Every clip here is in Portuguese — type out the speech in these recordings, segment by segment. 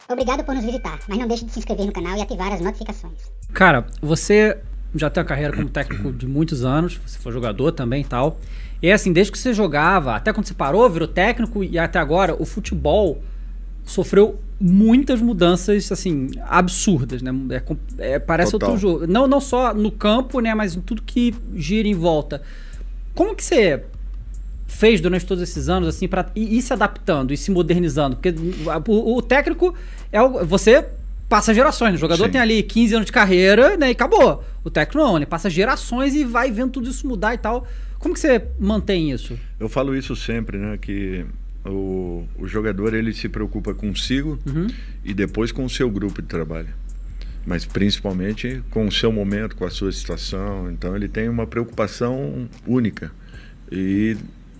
Obrigado por nos visitar, mas não deixe de se inscrever no canal e ativar as notificações. Cara, você já tem uma carreira como técnico de muitos anos, você foi jogador também e tal. E assim, desde que você jogava, até quando você parou, virou técnico e até agora, o futebol sofreu muitas mudanças, assim, absurdas, né? Parece Total. outro jogo. Não só no campo, né? Mas em tudo que gira em volta. Como que você fez durante todos esses anos, assim, pra ir se adaptando e se modernizando? Porque o técnico você passa gerações. O jogador Sim. tem ali 15 anos de carreira, né? E acabou. O técnico não, ele passa gerações e vai vendo tudo isso mudar e tal. Como que você mantém isso? Eu falo isso sempre, né? Que o jogador, ele se preocupa consigo e depois com o seu grupo de trabalho. Mas principalmente com o seu momento, com a sua situação. Então ele tem uma preocupação única. E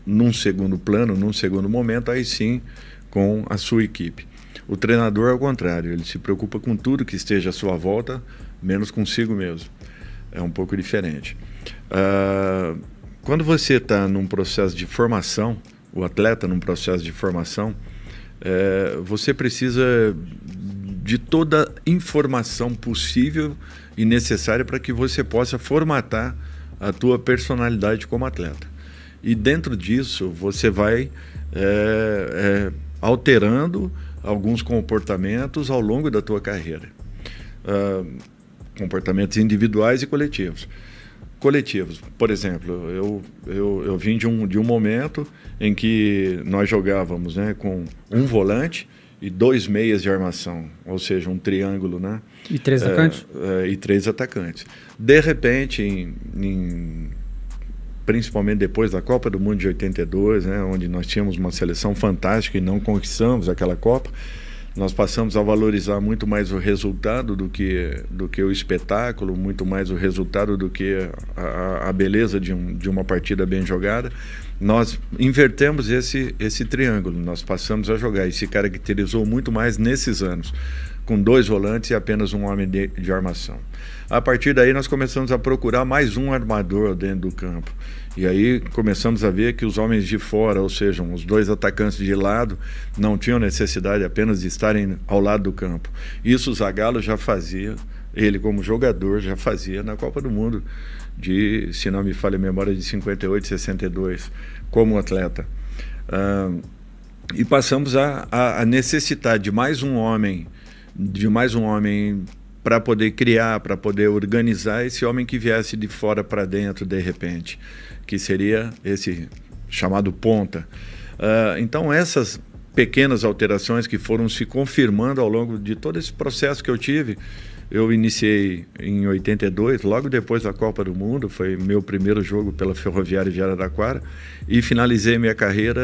num segundo plano, num segundo momento, aí sim com a sua equipe. O treinador é o contrário, ele se preocupa com tudo que esteja à sua volta, menos consigo mesmo. É um pouco diferente. Quando você está num processo de formação, o atleta num processo de formação, você precisa de toda informação possível e necessária para que você possa formatar a tua personalidade como atleta. E dentro disso você vai alterando alguns comportamentos ao longo da tua carreira. Comportamentos individuais e coletivos. Coletivos, por exemplo, eu vim de um momento em que nós jogávamos, né, com um volante e 2 meias de armação, ou seja, um triângulo, né? E 3 atacantes? E 3 atacantes. De repente, principalmente depois da Copa do Mundo de 82, né, onde nós tínhamos uma seleção fantástica e não conquistamos aquela Copa, nós passamos a valorizar muito mais o resultado do que o espetáculo, muito mais o resultado do que a beleza de uma partida bem jogada. Nós invertemos esse triângulo, nós passamos a jogar e se caracterizou muito mais nesses anos, com 2 volantes e apenas um homem de armação. A partir daí nós começamos a procurar mais um armador dentro do campo. E aí começamos a ver que os homens de fora, ou seja, os 2 atacantes de lado, não tinham necessidade apenas de estarem ao lado do campo. Isso o Zagallo já fazia, ele como jogador já fazia na Copa do Mundo de, se não me falha a memória, de 58, 62, como atleta. E passamos a necessitar de mais um homem para poder criar, para poder organizar esse homem que viesse de fora para dentro de repente, que seria esse chamado ponta. Então essas pequenas alterações que foram se confirmando ao longo de todo esse processo que eu tive, eu iniciei em 82, logo depois da Copa do Mundo, foi meu primeiro jogo pela Ferroviária de Araraquara, e finalizei minha carreira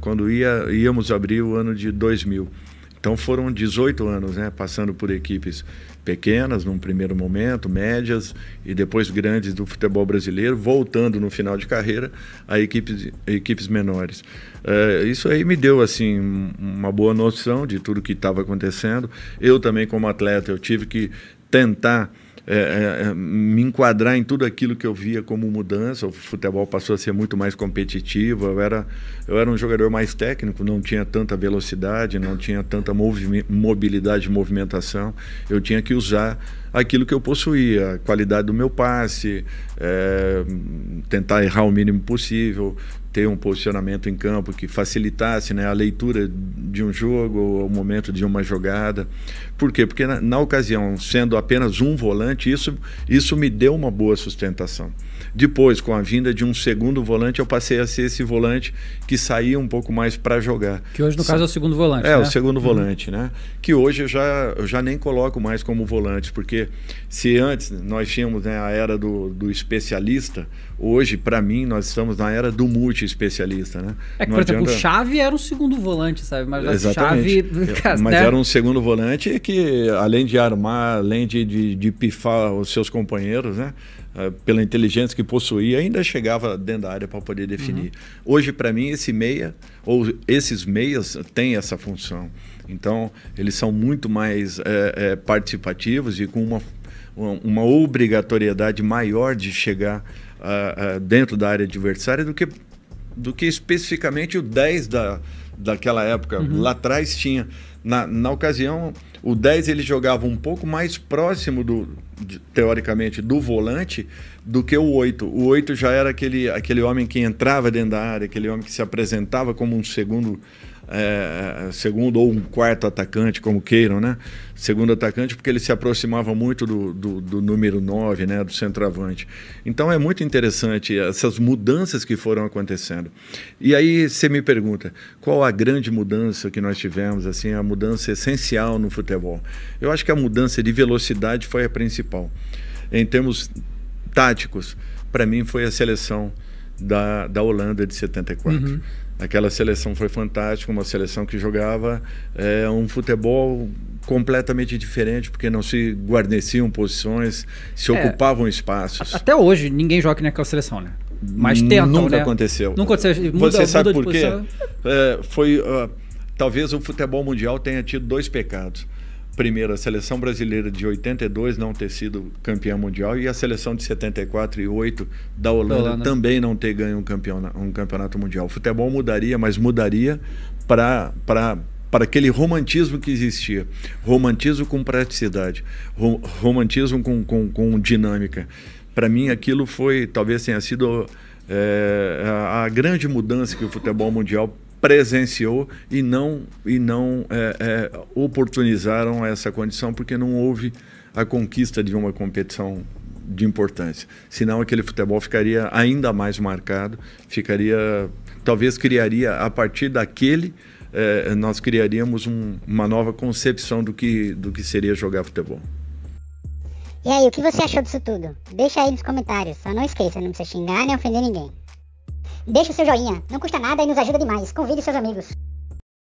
quando íamos abrir o ano de 2000. Então foram 18 anos, né, passando por equipes pequenas num primeiro momento, médias e depois grandes do futebol brasileiro, voltando no final de carreira a equipes menores. Isso aí me deu assim uma boa noção de tudo que estava acontecendo. Eu também como atleta eu tive que tentar me enquadrar em tudo aquilo que eu via como mudança. O futebol passou a ser muito mais competitivo, eu era um jogador mais técnico, não tinha tanta velocidade, não tinha tanta mobilidade de movimentação, eu tinha que usar aquilo que eu possuía, a qualidade do meu passe, tentar errar o mínimo possível, ter um posicionamento em campo que facilitasse, né, a leitura de um jogo, o momento de uma jogada. Por quê? Porque na ocasião, sendo apenas um volante, isso me deu uma boa sustentação. Depois, com a vinda de um segundo volante, eu passei a ser esse volante que saía um pouco mais para jogar. Que hoje, no caso, é o segundo volante, né? O segundo volante, né? Que hoje eu já nem coloco mais como volante, porque se antes nós tínhamos, né, a era do especialista, hoje, para mim, nós estamos na era do multi-especialista, né? Por exemplo, o Xavi era um segundo volante, sabe? Mas exatamente. Xavi... Mas era um segundo volante que, além de armar, além de pifar os seus companheiros, né? Pela inteligência que possuía, ainda chegava dentro da área para poder definir. Hoje, para mim, esse meia, ou esses meias, têm essa função. Então, eles são muito mais participativos e com uma obrigatoriedade maior de chegar dentro da área adversária do que especificamente o 10 daquela época. Lá atrás tinha. Na ocasião, o 10 ele jogava um pouco mais próximo, teoricamente, do volante do que o 8. O 8 já era aquele homem que entrava dentro da área, aquele homem que se apresentava como um segundo ou um quarto atacante, como queiram, né? Segundo atacante, porque ele se aproximava muito do número 9, né? Do centroavante. Então é muito interessante essas mudanças que foram acontecendo. E aí você me pergunta, qual a grande mudança que nós tivemos, assim, a mudança essencial no futebol? Eu acho que a mudança de velocidade foi a principal. Em termos táticos, para mim foi a seleção da Holanda de 74. Uhum. Aquela seleção foi fantástica, uma seleção que jogava um futebol completamente diferente, porque não se guarneciam posições, se ocupavam espaços. Até hoje, ninguém joga naquela seleção, né? Mas tentam, Nunca né? aconteceu. Nunca aconteceu. Você sabe por quê? Talvez o futebol mundial tenha tido 2 pecados. Primeiro, a seleção brasileira de 82 não ter sido campeã mundial e a seleção de 74 e 8 da Holanda também não ter ganho um campeonato mundial. O futebol mudaria, mas mudaria para aquele romantismo que existia. Romantismo com praticidade, romantismo com dinâmica. Para mim, aquilo talvez tenha sido a grande mudança que o futebol mundial presenciou e não oportunizaram essa condição, porque não houve a conquista de uma competição de importância. Senão aquele futebol ficaria ainda mais marcado, talvez criaria, a partir daquele, nós criaríamos uma nova concepção do que seria jogar futebol. E aí, o que você achou disso tudo? Deixa aí nos comentários, só não esqueça, não precisa xingar nem ofender ninguém. Deixa o seu joinha, não custa nada e nos ajuda demais. Convide seus amigos.